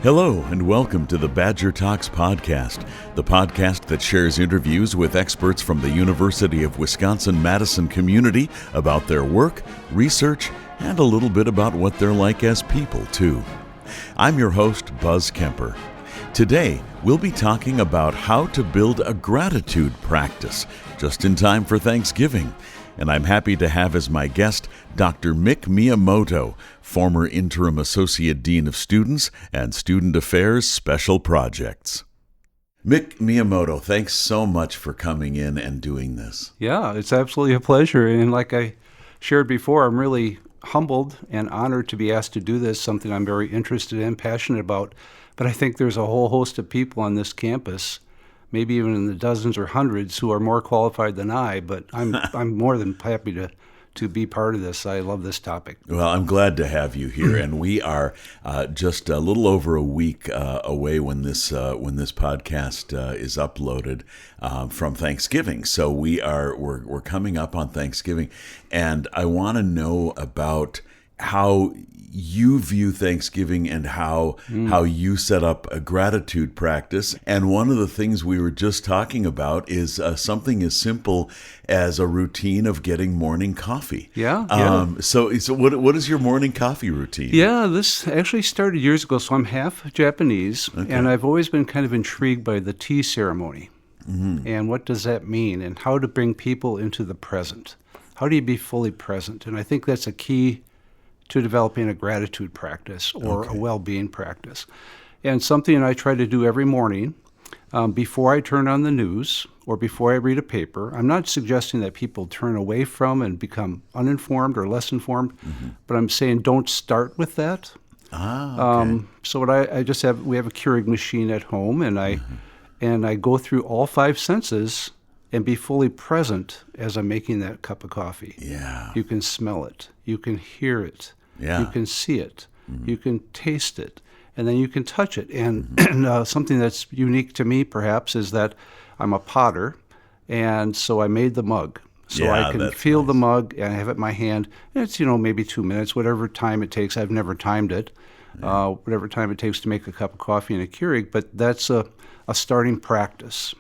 Hello and welcome to the Badger Talks podcast, the podcast that shares interviews with experts from the University of Wisconsin-Madison community about their work, research, and a little bit about what they're like as people, too. I'm your host, Buzz Kemper. Today, we'll be talking about how to build a gratitude practice just in time for Thanksgiving. And I'm happy to have as my guest Dr. Mick Miyamoto, former Interim Associate Dean of Students and Student Affairs Special Projects. Mick Miyamoto, thanks so much for coming in and doing this. Yeah, it's absolutely a pleasure. And like I shared before, I'm really humbled and honored to be asked to do this, something I'm very interested in, passionate about. But I think there's a whole host of people on this campus, maybe even in the dozens or hundreds, who are more qualified than I, but I'm more than happy to be part of this. I love this topic. Well, I'm glad to have you here, and we are just a little over a week away when this podcast is uploaded from Thanksgiving. So we're coming up on Thanksgiving, and I want to know about how you view Thanksgiving and how you set up a gratitude practice. And one of the things we were just talking about is something as simple as a routine of getting morning coffee. So what is your morning coffee routine? Yeah, this actually started years ago. So I'm half Japanese, and I've always been kind of intrigued by the tea ceremony. Mm-hmm. And what does that mean, and how to bring people into the present. How do you be fully present? And I think that's a key to developing a gratitude practice or a well-being practice. And something I try to do every morning before I turn on the news or before I read a paper. I'm not suggesting that people turn away from and become uninformed or less informed, but I'm saying don't start with that. So what I just have, we have a Keurig machine at home, and I go through all five senses and be fully present as I'm making that cup of coffee. Yeah. You can smell it. You can hear it. Yeah. You can see it. You can taste it. And then you can touch it. And, something that's unique to me, perhaps, is that I'm a potter. And so I made the mug. So I can feel the mug, and I have it in my hand. And it's, maybe 2 minutes, whatever time it takes. I've never timed it. Whatever time it takes to make a cup of coffee in a Keurig. But that's a starting practice.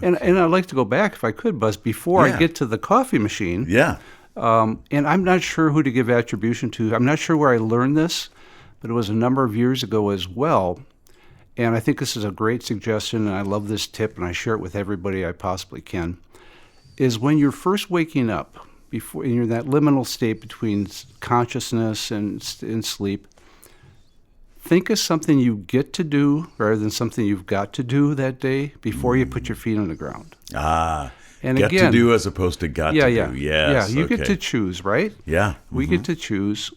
And I'd like to go back, if I could, Buzz, before I get to the coffee machine. Yeah. And I'm not sure who to give attribution to. I'm not sure where I learned this, but it was a number of years ago as well. And I think this is a great suggestion, and I love this tip, and I share it with everybody I possibly can, is when you're first waking up, before and you're in that liminal state between consciousness and sleep, think of something you get to do rather than something you've got to do that day before you put your feet on the ground. And get to do as opposed to got to do. Yes, yeah, you get to choose, right? Yeah. We get to choose.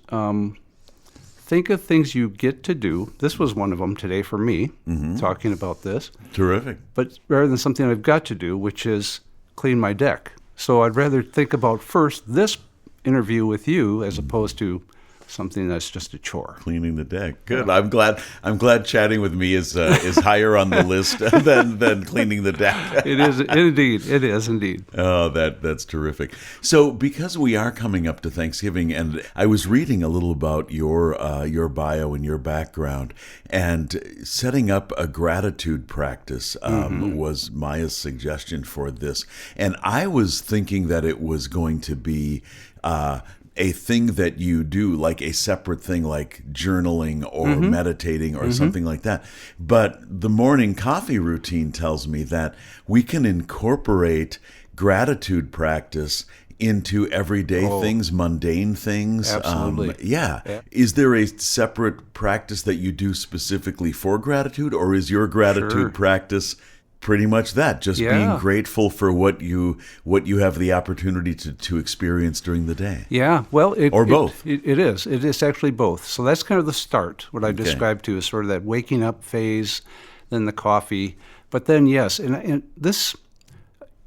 Think of things you get to do. This was one of them today for me, talking about this. Terrific. But rather than something I've got to do, which is clean my deck. So I'd rather think about first this interview with you as opposed to something that's just a chore. Cleaning the deck. Good. Yeah. I'm glad chatting with me is higher on the list than cleaning the deck. It is indeed. It is indeed. Oh, that's terrific. So because we are coming up to Thanksgiving, and I was reading a little about your bio and your background, and setting up a gratitude practice was Maya's suggestion for this. And I was thinking that it was going to be a thing that you do, like a separate thing, like journaling or meditating or something like that. But the morning coffee routine tells me that we can incorporate gratitude practice into everyday things, mundane things. Absolutely. Yeah. Is there a separate practice that you do specifically for gratitude, or is your gratitude practice pretty much that, just being grateful for what you have the opportunity to experience during the day? Yeah, well, both. It is. It is actually both. So that's kind of the start. What I described to is sort of that waking up phase, then the coffee. But then yes, and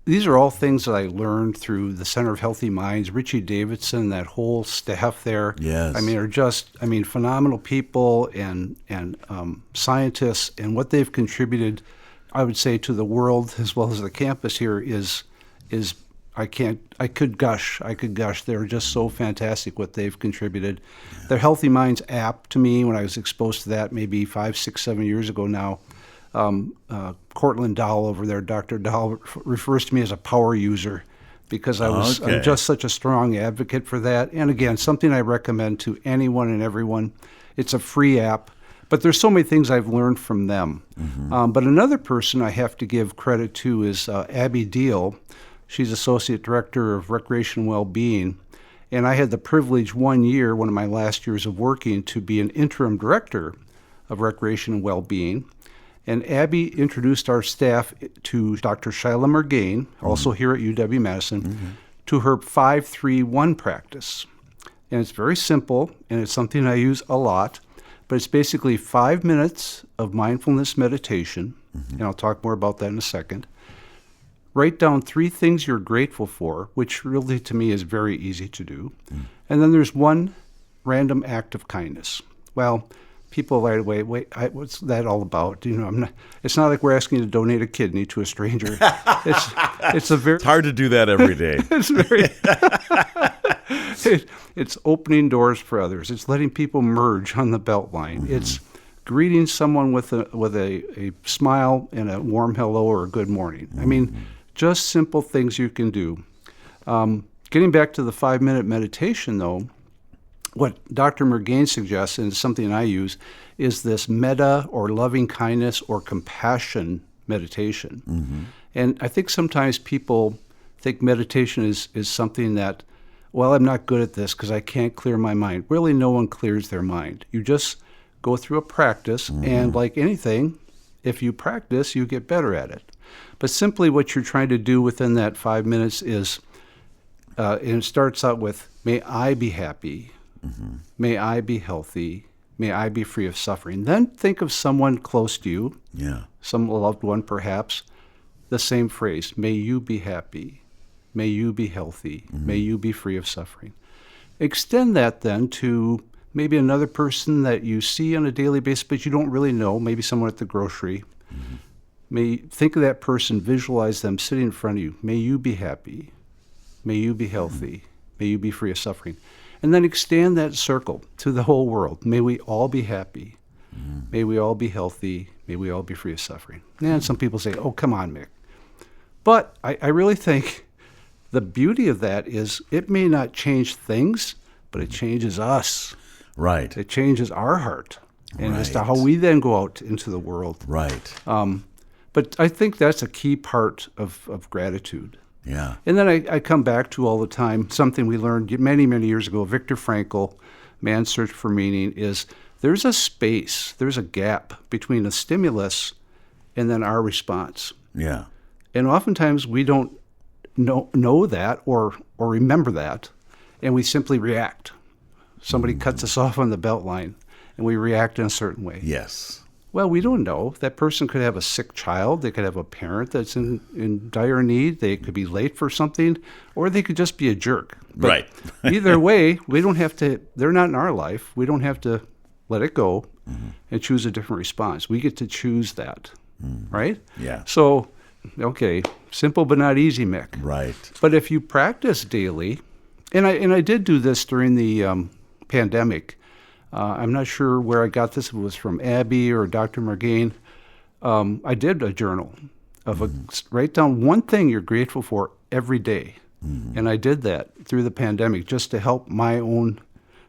these are all things that I learned through the Center of Healthy Minds, Richie Davidson, that whole staff there. Yes. Are phenomenal people and scientists, and what they've contributed, I would say, to the world as well as the campus here is I could gush. They're just so fantastic what they've contributed. Yeah. The Healthy Minds app, to me, when I was exposed to that maybe 5, 6, 7 years ago now, Cortland Dahl over there, Dr. Dahl, refers to me as a power user because I'm just such a strong advocate for that. And again, something I recommend to anyone and everyone. It's a free app, but there's so many things I've learned from them. Mm-hmm. But another person I have to give credit to is Abby Deal. She's Associate Director of Recreation and Wellbeing. And I had the privilege one of my last years of working, to be an interim director of Recreation and Wellbeing. And Abby introduced our staff to Dr. Shyla Mergain, also here at UW-Madison, to her 5-3-1 practice. And it's very simple, and it's something I use a lot, but it's basically 5 minutes of mindfulness meditation, and I'll talk more about that in a second. Write down 3 things you're grateful for, which really to me is very easy to do. And then there's one random act of kindness. Well, people right away, what's that all about? It's not like we're asking you to donate a kidney to a stranger. It's hard to do that every day. It's opening doors for others. It's letting people merge on the belt line. Mm-hmm. It's greeting someone with a smile and a warm hello or a good morning. Mm-hmm. I mean, just simple things you can do. Getting back to the 5-minute meditation, though, what Dr. Mergain suggests, and it's something I use, is this metta or loving kindness or compassion meditation. Mm-hmm. And I think sometimes people think meditation is something that, well, I'm not good at this because I can't clear my mind. Really, no one clears their mind. You just go through a practice, and like anything, if you practice, you get better at it. But simply what you're trying to do within that 5 minutes is, and it starts out with, may I be happy, may I be healthy, may I be free of suffering. Then think of someone close to you, some loved one perhaps, the same phrase, may you be happy, may you be healthy, may you be free of suffering. Extend that then to maybe another person that you see on a daily basis, but you don't really know, maybe someone at the grocery. May think of that person, visualize them sitting in front of you. May you be happy. May you be healthy. May you be free of suffering. And then extend that circle to the whole world. May we all be happy. May we all be healthy. May we all be free of suffering. And some people say, oh, come on, Mick. But I really think the beauty of that is it may not change things, but it changes us. Right. It changes our heart. And as to how we then go out into the world. Right. But I think that's a key part of gratitude. Yeah. And then I come back to all the time something we learned many, many years ago, Viktor Frankl, Man's Search for Meaning, is there's a space, there's a gap between a stimulus and then our response. Yeah. And oftentimes we don't know that or remember that, and we simply react. Somebody cuts us off on the belt line, and we react in a certain way. Yes. Well, we don't know. That person could have a sick child. They could have a parent that's in dire need. They could be late for something, or they could just be a jerk. But right. Either way, we don't have to, they're not in our life. We don't have to let it go and choose a different response. We get to choose that, right? Yeah. So, okay, simple but not easy, Mick. Right. But if you practice daily, and I did do this during the pandemic. I'm not sure where I got this. If it was from Abby or Dr. Mergain. I did a journal of write down one thing you're grateful for every day. And I did that through the pandemic just to help my own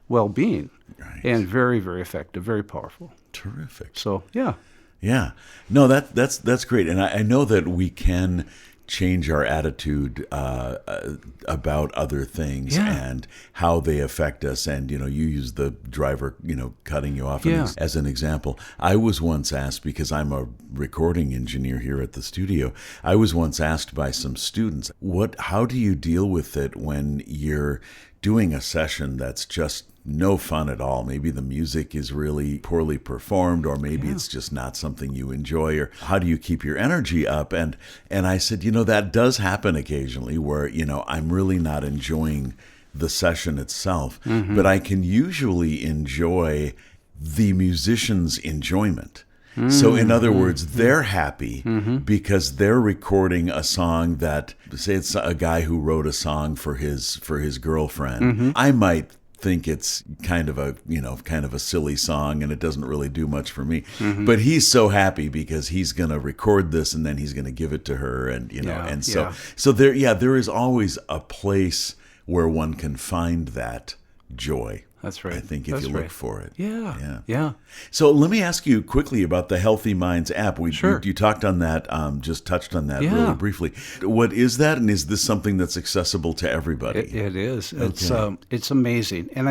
well-being. Right. And very, very effective, very powerful. Terrific. So, yeah. Yeah. No, that's great. And I know that we can change our attitude about other things and how they affect us. And, you use the driver, cutting you off as an example. I was once asked, because I'm a recording engineer here at the studio, I was once asked by some students, how do you deal with it when you're doing a session that's just no fun at all? Maybe the music is really poorly performed, or maybe it's just not something you enjoy, or how do you keep your energy up? And I said, that does happen occasionally where, I'm really not enjoying the session itself, but I can usually enjoy the musician's enjoyment. So in other words, they're happy because they're recording a song that, say it's a guy who wrote a song for his girlfriend. I might think it's kind of a silly song and it doesn't really do much for me. But he's so happy because he's going to record this and then he's going to give it to her, and so there is always a place where one can find that joy. That's right. I think if you look for it. Yeah. So let me ask you quickly about the Healthy Minds app. You talked on that, just touched on that really briefly. What is that, and is this something that's accessible to everybody? It is. Okay. It's amazing, and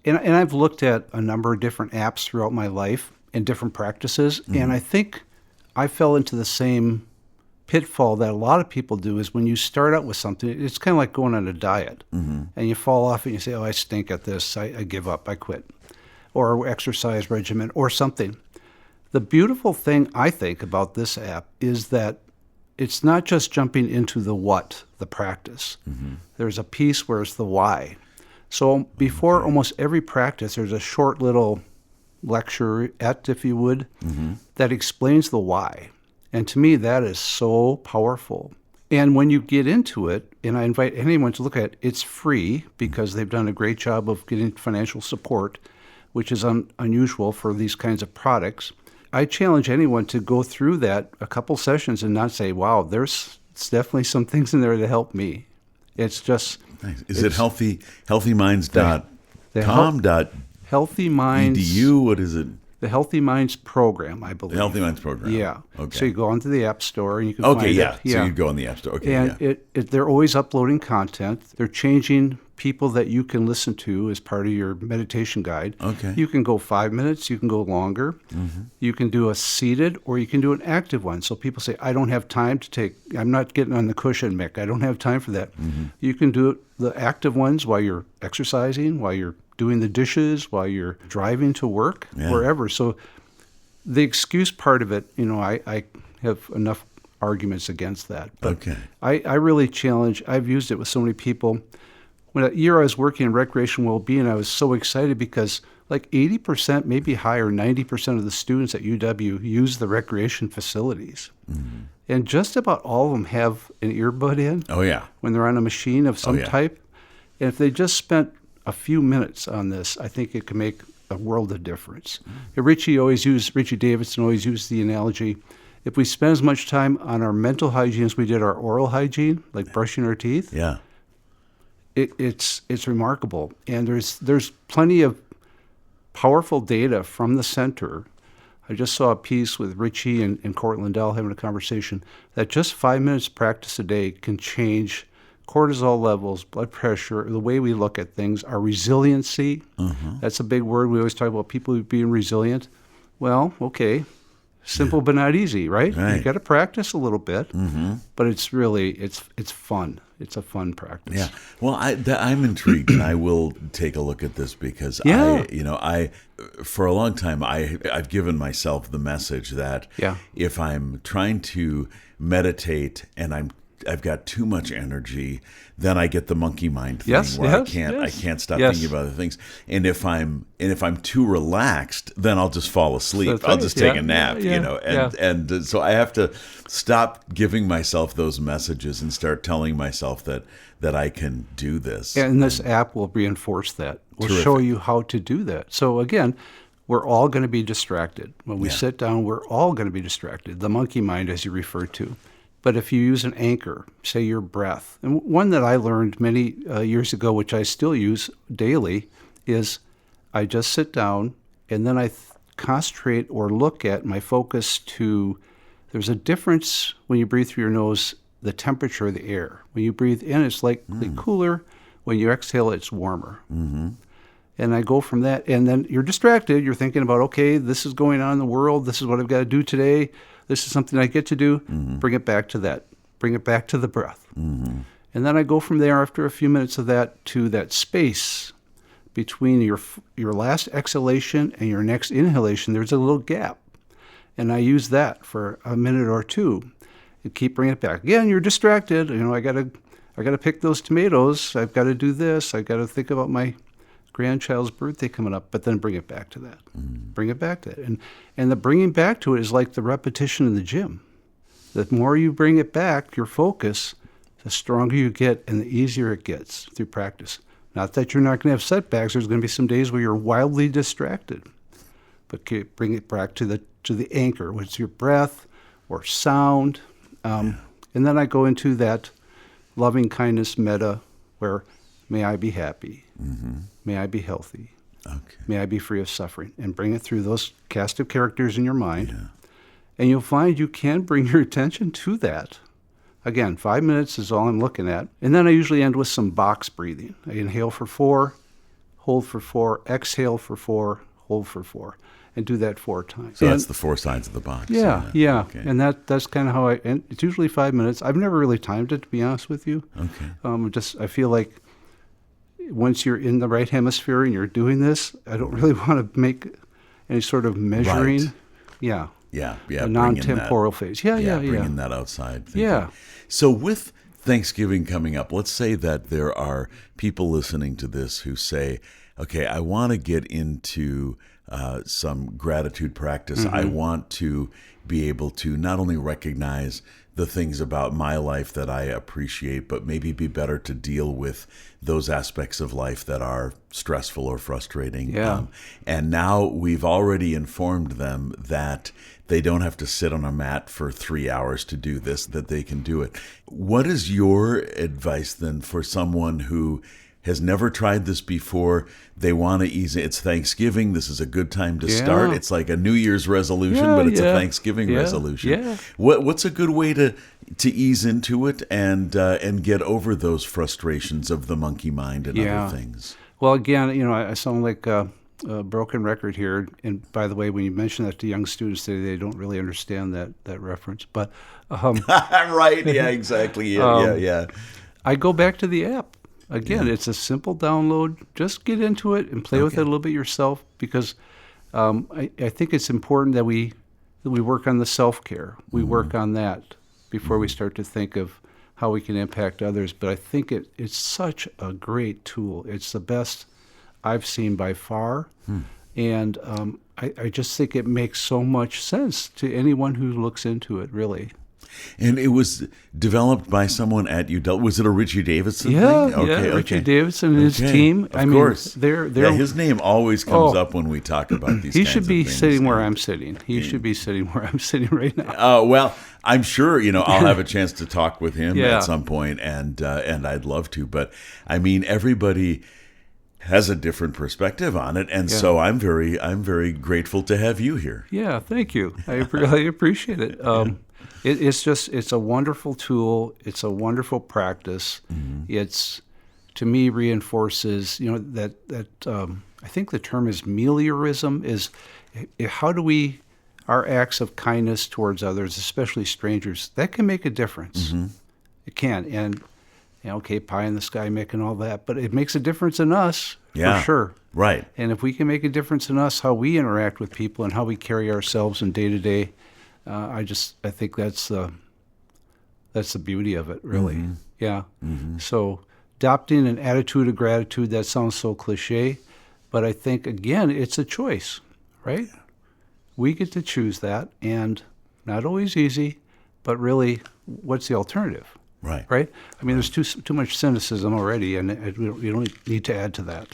I've looked at a number of different apps throughout my life and different practices, and I think I fell into the same pitfall that a lot of people do. Is when you start out with something, it's kind of like going on a diet, and you fall off and you say, "Oh, I stink at this. I give up. I quit," or exercise regimen or something. The beautiful thing I think about this app is that it's not just jumping into the what, the practice. There's a piece where it's the why. So before almost every practice, there's a short little lecturette, if you would, that explains the why. And to me, that is so powerful. And when you get into it, and I invite anyone to look at it, it's free because they've done a great job of getting financial support, which is unusual for these kinds of products. I challenge anyone to go through that a couple sessions and not say, wow, there's definitely some things in there to help me. It's just... Nice. Is it healthyminds.com? Healthy Minds... EDU? What is it? The Healthy Minds program, I believe. The Healthy Minds program. Yeah. Okay. So you go onto the App Store and you can find it. So you go on the App Store. Okay. And they're always uploading content. They're changing people that you can listen to as part of your meditation guide. Okay. You can go 5 minutes. You can go longer. You can do a seated or you can do an active one. So people say, I don't have time I'm not getting on the cushion, Mick. I don't have time for that. You can do the active ones while you're exercising, while you're doing the dishes, while you're driving to work, wherever. So the excuse part of it, I have enough arguments against that. But I really challenge, I've used it with so many people. When a year I was working in recreational well-being, I was so excited because like 80%, maybe higher, 90% of the students at UW use the recreation facilities. And just about all of them have an earbud in when they're on a machine of some type. And if they just spent a few minutes on this, I think it can make a world of difference. Richie Davidson always used the analogy, if we spend as much time on our mental hygiene as we did our oral hygiene, like brushing our teeth, it's remarkable. And there's plenty of powerful data from the center. I just saw a piece with Richie and Court Lindell having a conversation that just 5 minutes practice a day can change cortisol levels, blood pressure, the way we look at things, our resiliency. That's a big word. We always talk about people being resilient. Well, okay, simple but not easy, right? You got to practice a little bit, but it's really, it's fun. It's a fun practice. Yeah. Well, I'm intrigued, and I will take a look at this because I for a long time, I've given myself the message that if I'm trying to meditate and I've got too much energy, then I get the monkey mind thing where I can't stop thinking about other things. And if I'm too relaxed, then I'll just fall asleep. I'll just take a nap, And so I have to stop giving myself those messages and start telling myself that I can do this. And this app will reinforce that. We'll show you how to do that. So again, we're all going to be distracted. When we sit down, we're all going to be distracted. The monkey mind, as you referred to. But if you use an anchor, say your breath, and one that I learned many years ago, which I still use daily, is I just sit down and then I concentrate or look at my focus to, there's a difference when you breathe through your nose, the temperature of the air. When you breathe in, it's likely cooler. When you exhale, it's warmer. And I go from that, and then you're distracted. You're thinking about, okay, this is going on in the world. This is what I've got to do today. This is something I get to do. Bring it back to that. Bring it back to the breath. And then I go from there after a few minutes of that to that space between your last exhalation and your next inhalation. There's a little gap. And I use that for a minute or two and keep bringing it back. Again, you're distracted. I got to pick those tomatoes. I've got to do this. I've got to think about my grandchild's birthday coming up, but then bring it back to that. Bring it back to it. And the bringing back to it is like the repetition in the gym. The more you bring it back, your focus, the stronger you get and the easier it gets through practice. Not that you're not going to have setbacks. There's going to be some days where you're wildly distracted. But bring it back to the anchor, which is your breath or sound. And then I go into that loving kindness metta where may I be happy, may I be healthy, may I be free of suffering, and bring it through those cast of characters in your mind. Yeah. And you'll find you can bring your attention to that. Again, 5 minutes is all I'm looking at. And then I usually end with some box breathing. I inhale for 4, hold for 4, exhale for 4, hold for 4, and do that 4 times. So that's the 4 sides of the box. Yeah. Okay. And that's kind of how and it's usually 5 minutes. I've never really timed it, to be honest with you. Okay. I feel like once you're in the right hemisphere and you're doing this, I don't really want to make any sort of measuring. Right. Yeah. Yeah. A non-temporal phase. Bringing that outside thinking. Yeah. So with Thanksgiving coming up, let's say that there are people listening to this who say, okay, I want to get into some gratitude practice. I want to be able to not only recognize the things about my life that I appreciate, but maybe be better to deal with those aspects of life that are stressful or frustrating. Yeah. And now we've already informed them that they don't have to sit on a mat for 3 hours to do this, that they can do it. What is your advice then for someone who has never tried this before? They want to ease it. It's Thanksgiving. This is a good time to start. It's like a New Year's resolution, but it's a Thanksgiving resolution. Yeah. What's a good way to ease into it and get over those frustrations of the monkey mind and other things? Well, again, I sound like a broken record here. And by the way, when you mention that to young students today, they don't really understand that reference. But right. Yeah. Exactly. Yeah. I go back to the app. Again, it's a simple download. Just get into it and play with it a little bit yourself, because I think it's important that we work on the self-care. We work on that before we start to think of how we can impact others. But I think it's such a great tool. It's the best I've seen by far. And I just think it makes so much sense to anyone who looks into it, really. And it was developed by someone at UW. Was it a Richie Davidson thing? Richie Davidson and his team. Of course. They're his name always comes up when we talk about these. He should be sitting where I'm sitting. He should be sitting where I'm sitting right now. Well, I'm sure I'll have a chance to talk with him at some point, and I'd love to. But I mean, everybody has a different perspective on it, and so I'm very grateful to have you here. Yeah, thank you. I really appreciate it. It's a wonderful tool. It's a wonderful practice. It's, to me, reinforces, that I think the term is meliorism, is how do we, our acts of kindness towards others, especially strangers, that can make a difference. It can. And, pie in the sky making all that, but it makes a difference in us, for sure. Right. And if we can make a difference in us, how we interact with people and how we carry ourselves in day-to-day, I think that's the beauty of it, really. Yeah. So adopting an attitude of gratitude, that sounds so cliche, but I think, again, it's a choice, right? We get to choose that, and not always easy, but really, what's the alternative? Right. I mean, there's too much cynicism already, and we don't need to add to that.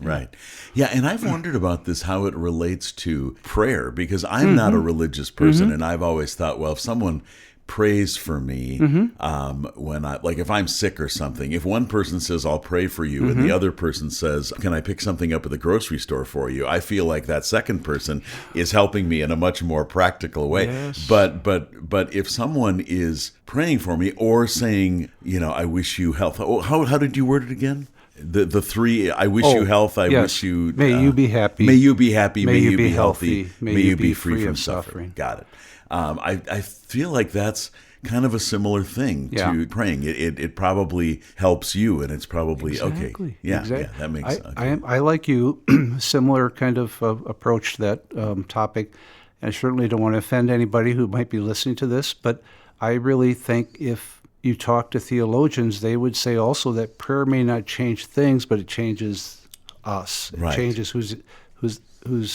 Right. Yeah, and I've wondered about this, how it relates to prayer, because I'm not a religious person, and I've always thought, well, if someone prays for me when if I'm sick or something, if one person says, I'll pray for you, and the other person says, can I pick something up at the grocery store for you? I feel like that second person is helping me in a much more practical way. Yes. But if someone is praying for me or saying, I wish you health. How did you word it again? The three, I wish you health, I wish you... May you be happy. May you be happy. May you be healthy. May you be free from suffering. Got it. I feel like that's kind of a similar thing to praying. It probably helps you, and it's probably okay. Yeah, that makes sense. I like you, similar kind of approach to that topic. And I certainly don't want to offend anybody who might be listening to this, but I really think if you talk to theologians, they would say also that prayer may not change things, but it changes us. It Right. changes who's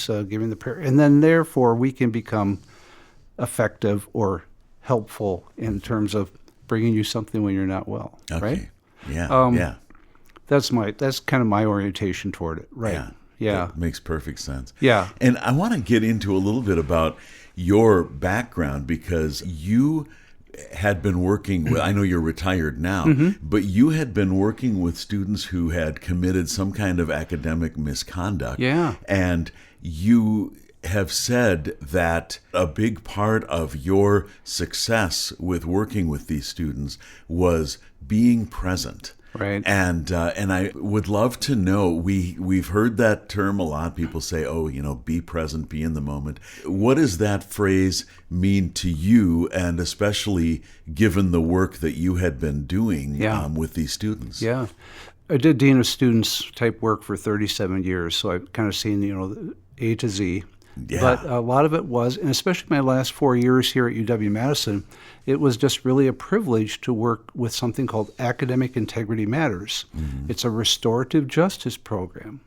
giving the prayer. And then therefore we can become effective or helpful in terms of bringing you something when you're not well, right? Yeah, yeah. That's kind of my orientation toward it, right? Yeah. That makes perfect sense. Yeah. And I want to get into a little bit about your background, because you had been working with, I know you're retired now, but you had been working with students who had committed some kind of academic misconduct. Yeah. And you have said that a big part of your success with working with these students was being present. Right. And I would love to know, we've heard that term a lot. People say, oh, be present, be in the moment. What does that phrase mean to you, and especially given the work that you had been doing with these students? Yeah. I did Dean of Students type work for 37 years, so I've kind of seen, the A to Z. Yeah. But a lot of it was, and especially my last 4 years here at UW-Madison, it was just really a privilege to work with something called Academic Integrity Matters. It's a restorative justice program.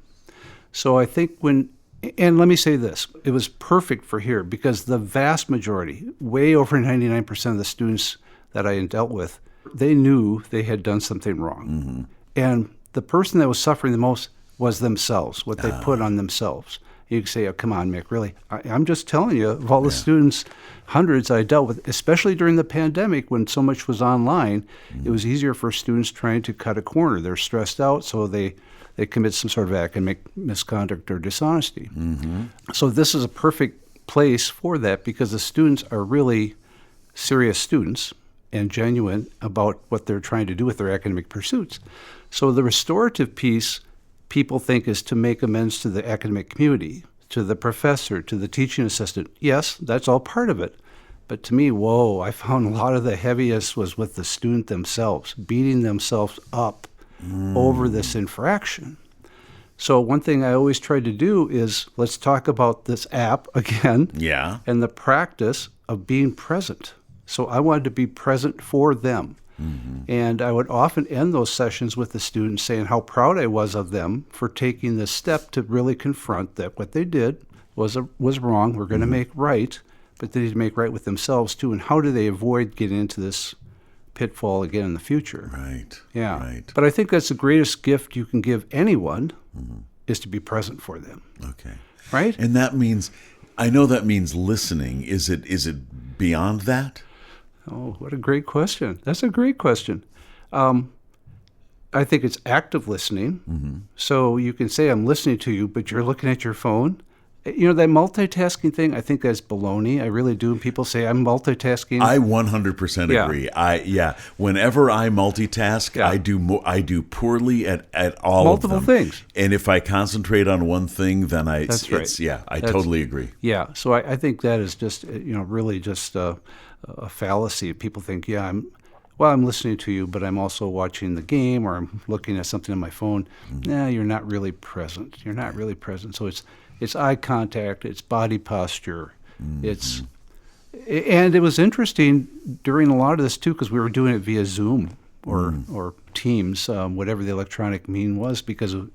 So I think and let me say this, it was perfect for here because the vast majority, way over 99% of the students that I dealt with, they knew they had done something wrong. And the person that was suffering the most was themselves, what they put on themselves. You could say, oh, come on, Mick, really? I'm just telling you, of all the students, hundreds I dealt with, especially during the pandemic when so much was online, it was easier for students trying to cut a corner. They're stressed out, so they commit some sort of academic misconduct or dishonesty. So this is a perfect place for that because the students are really serious students and genuine about what they're trying to do with their academic pursuits. So the restorative piece, people think, is to make amends to the academic community, to the professor, to the teaching assistant. Yes, that's all part of it. But to me, I found a lot of the heaviest was with the student themselves, beating themselves up over this infraction. So one thing I always try to do is, let's talk about this app again. Yeah. And the practice of being present. So I wanted to be present for them. And I would often end those sessions with the students saying how proud I was of them for taking this step to really confront that what they did was wrong. We're going to make right, but they need to make right with themselves too. And how do they avoid getting into this pitfall again in the future? Right. Yeah. Right. But I think that's the greatest gift you can give anyone is to be present for them. Okay. Right? And I know that means listening. Is it beyond that? Oh, what a great question. That's a great question. I think it's active listening. So you can say, I'm listening to you, but you're looking at your phone. That multitasking thing, I think that's baloney. I really do. People say I'm multitasking. I 100% agree. Whenever I multitask, I do poorly at all multiple of them. things. And if I concentrate on one thing, then That's right. totally agree. Yeah. So I think that is just, really just a fallacy. People think, I'm listening to you, but I'm also watching the game or I'm looking at something on my phone. Nah, you're not really present. You're not really present. So it's eye contact, it's body posture, and it was interesting during a lot of this too because we were doing it via Zoom or Teams, whatever the electronic mean was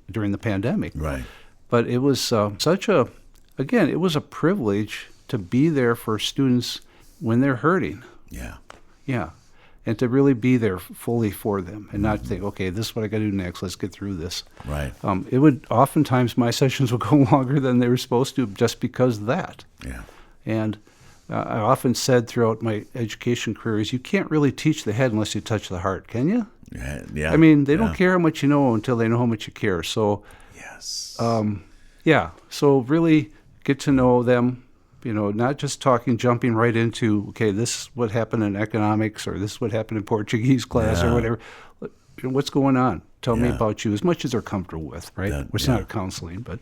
during the pandemic. Right. But it was it was a privilege to be there for students when they're hurting. Yeah. Yeah. And to really be there fully for them and not think, okay, this is what I got to do next. Let's get through this. Right. It would oftentimes my sessions would go longer than they were supposed to just because of that. Yeah. And I often said throughout my education careers, you can't really teach the head unless you touch the heart, can you? Yeah. I mean, they don't care how much you know until they know how much you care. So, yes. So really get to know them. Not just jumping right into, okay, this is what happened in economics or this is what happened in Portuguese class or whatever. What's going on? Tell me about you, as much as they're comfortable with, right? It's not counseling, but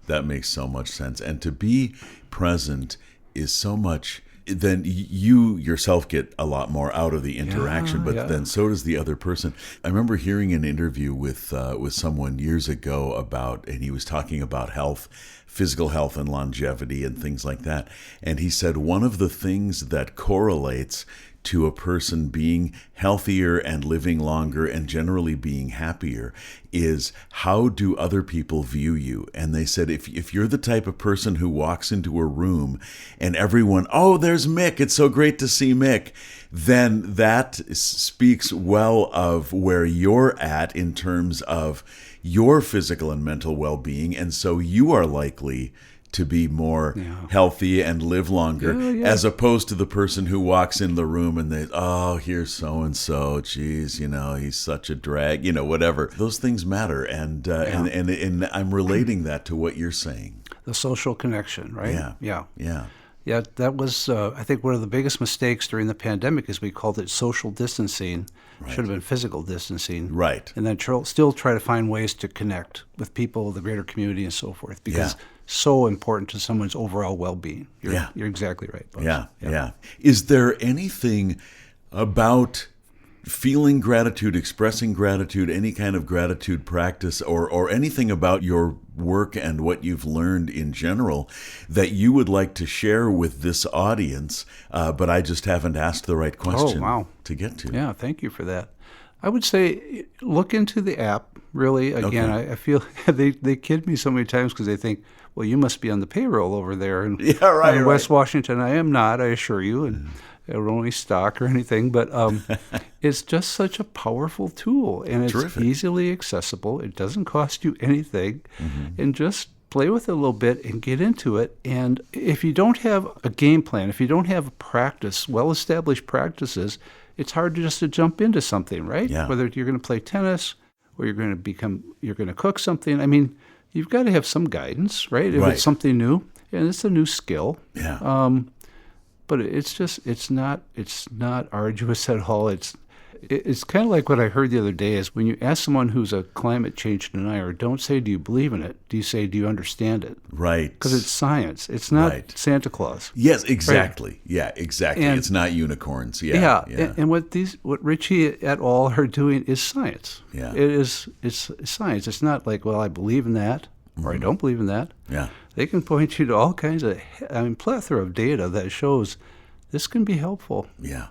That makes so much sense. And to be present is so much, then you yourself get a lot more out of the interaction, but then so does the other person. I remember hearing an interview with someone years ago and he was talking about health, physical health and longevity and things like that. And he said one of the things that correlates to a person being healthier and living longer and generally being happier is, how do other people view you? And they said, if you're the type of person who walks into a room and everyone, oh, there's Mick, it's so great to see Mick, then that speaks well of where you're at in terms of your physical and mental well-being. And so you are likely to be more healthy and live longer, as opposed to the person who walks in the room and they, oh, here's so-and-so, geez, he's such a drag, whatever. Those things matter. And I'm relating that to what you're saying. The social connection, right? Yeah. Yeah, that was, I think, one of the biggest mistakes during the pandemic is we called it social distancing. Right. Should have been physical distancing. Right. And then still try to find ways to connect with people, the greater community, and so forth, because so important to someone's overall well-being. You're exactly right, Bugs. Yeah. Is there anything about feeling gratitude, expressing gratitude, any kind of gratitude practice, or anything about your work and what you've learned in general that you would like to share with this audience, but I just haven't asked the right question to get to? Yeah, thank you for that. I would say look into the app, really. Again, I feel they kid me so many times because they think, well, you must be on the payroll over there in West Washington. I am not, I assure you, and I don't only stock or anything, but it's just such a powerful tool, and it's easily accessible. It doesn't cost you anything, and just play with it a little bit and get into it. And if you don't have a game plan, if you don't have a practice, well-established practices, it's hard to jump into something, right? Yeah. Whether you're going to play tennis or you're going to cook something. I mean, you've got to have some guidance, right? If it's something new, and it's a new skill. Yeah. But it's not arduous at all. It's kind of like what I heard the other day is when you ask someone who's a climate change denier, don't say, do you believe in it? Do you say, do you understand it? Right. Because it's science. It's not Santa Claus. Yes, exactly. Right? Yeah, exactly. And it's not unicorns. And what Richie et al. Are doing is science. Yeah. It's science. It's not like, well, I believe in that or I don't believe in that. Yeah. They can point you to all kinds of, plethora of data that shows this can be helpful. Yeah.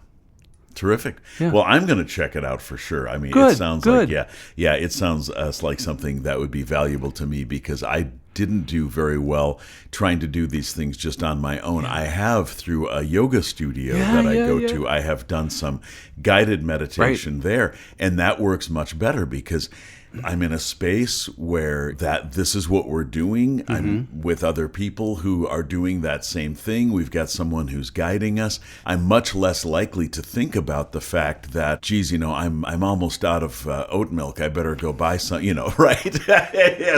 Terrific. Yeah. Well, I'm going to check it out for sure. I mean, it sounds like, it sounds like something that would be valuable to me because I didn't do very well trying to do these things just on my own. I have, through a yoga studio that I go to, I have done some guided meditation there, and that works much better because I'm in a space where this is what we're doing. I'm with other people who are doing that same thing. We've got someone who's guiding us. I'm much less likely to think about the fact that, geez, I'm almost out of oat milk. I better go buy some, right?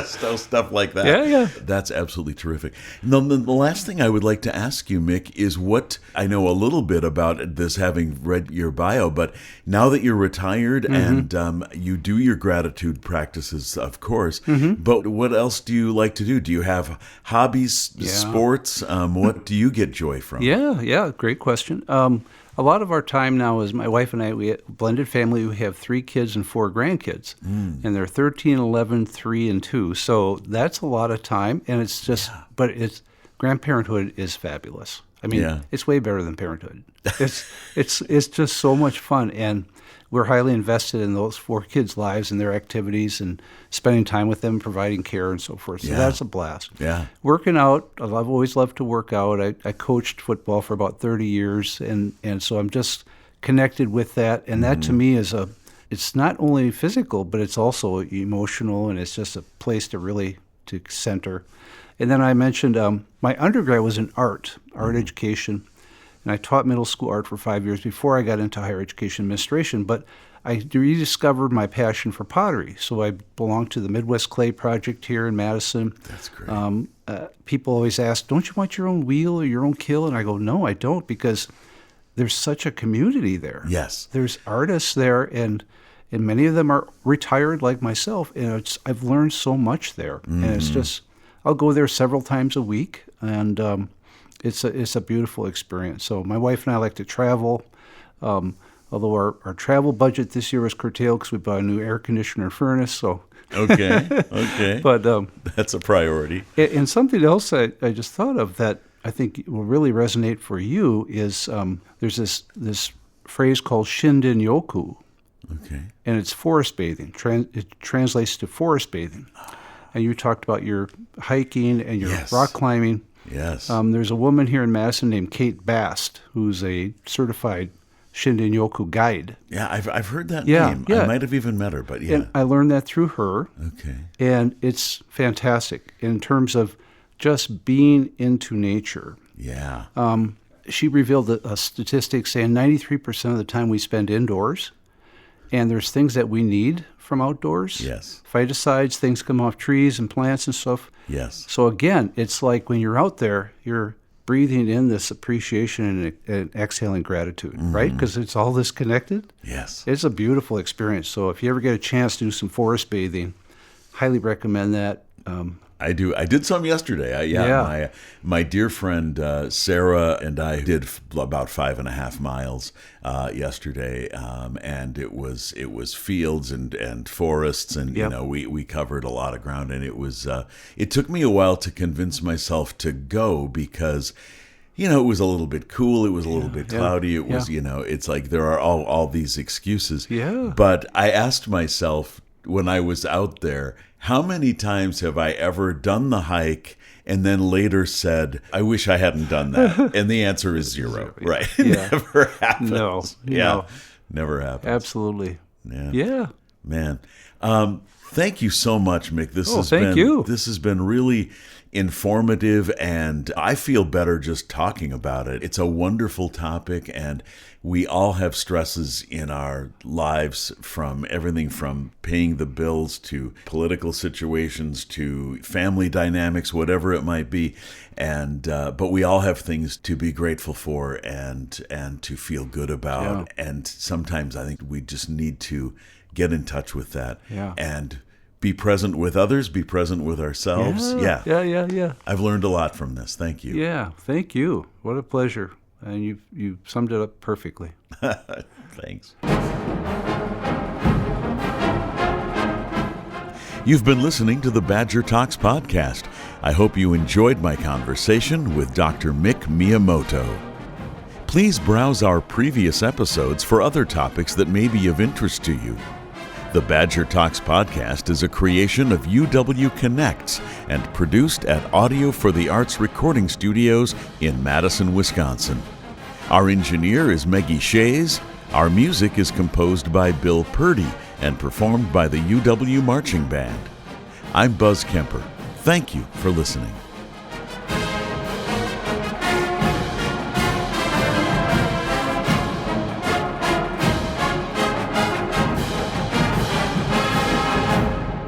Stuff like that. Yeah. That's absolutely terrific. The last thing I would like to ask you, Mick, is what I know a little bit about this, having read your bio, but now that you're retired and you do your gratitude practices, of course, but what else do you like to do? Do you have hobbies, sports? What do you get joy from? Yeah, great question. A lot of our time now is my wife and I, we have a blended family. We have 3 kids and 4 grandkids, and they're 13, 11, 3, and 2. So that's a lot of time, and it's just, but grandparenthood is fabulous. I mean, it's way better than parenthood. It's just so much fun, and we're highly invested in those 4 kids' lives and their activities and spending time with them, providing care and so forth. So that's a blast. Yeah. Working out, I've always loved to work out. I coached football for about 30 years, and so I'm just connected with that. And that to me is it's not only physical, but it's also emotional, and it's just a place to center. And then I mentioned my undergrad was in art education. And I taught middle school art for 5 years before I got into higher education administration. But I rediscovered my passion for pottery. So I belong to the Midwest Clay Project here in Madison. That's great. People always ask, don't you want your own wheel or your own kiln? And I go, no, I don't, because there's such a community there. Yes. There's artists there, and many of them are retired like myself. And I've learned so much there. And it's just, I'll go there several times a week, and it's a beautiful experience. So my wife and I like to travel, although our travel budget this year was curtailed because we bought a new air conditioner furnace. So okay. But that's a priority. And something else I just thought of that I think will really resonate for you is there's this phrase called Shinden-yoku, Okay. and it's forest bathing. It translates to forest bathing. And you talked about your hiking and your Yes. rock climbing. Yes. There's a woman here in Madison named Kate Bast, who's a certified Shinden-yoku guide. Yeah, I've heard that Yeah, name. yeah. I might have even met her, but yeah. And I learned that through her, Okay. and it's fantastic in terms of just being into nature. Yeah. She revealed a statistic saying 93% of the time we spend indoors, and there's things that we need from outdoors. Yes. Phyticides, things come off trees and plants and stuff. Yes. So again, it's like when you're out there, you're breathing in this appreciation and exhaling gratitude, right? Because it's all this connected. Yes. It's a beautiful experience. So if you ever get a chance to do some forest bathing, highly recommend that. I do. I did some yesterday. My dear friend Sarah and I did about 5.5 miles yesterday, and it was fields and forests, and Yep. we covered a lot of ground, and it took me a while to convince myself to go because. It was a little bit cool. It was a little bit cloudy. It was, it's like there are all these excuses. Yeah. But I asked myself when I was out there, how many times have I ever done the hike and then later said, I wish I hadn't done that? And the answer is zero, right? It never happens. No. Never happens. Absolutely. Yeah. Man. Thank you so much, Mick. Thank you. This has been really informative, and I feel better just talking about it. It's a wonderful topic, and we all have stresses in our lives, from everything from paying the bills to political situations to family dynamics, whatever it might be. And but we all have things to be grateful for and to feel good about. Yeah. And sometimes I think we just need to get in touch with that and be present with others, be present with ourselves. Yeah. I've learned a lot from this. Thank you. Yeah, thank you. What a pleasure. And you summed it up perfectly. Thanks. You've been listening to the Badger Talks podcast. I hope you enjoyed my conversation with Dr. Mick Miyamoto. Please browse our previous episodes for other topics that may be of interest to you. The Badger Talks podcast is a creation of UW Connects and produced at Audio for the Arts Recording Studios in Madison, Wisconsin. Our engineer is Meggie Shays. Our music is composed by Bill Purdy and performed by the UW Marching Band. I'm Buzz Kemper. Thank you for listening.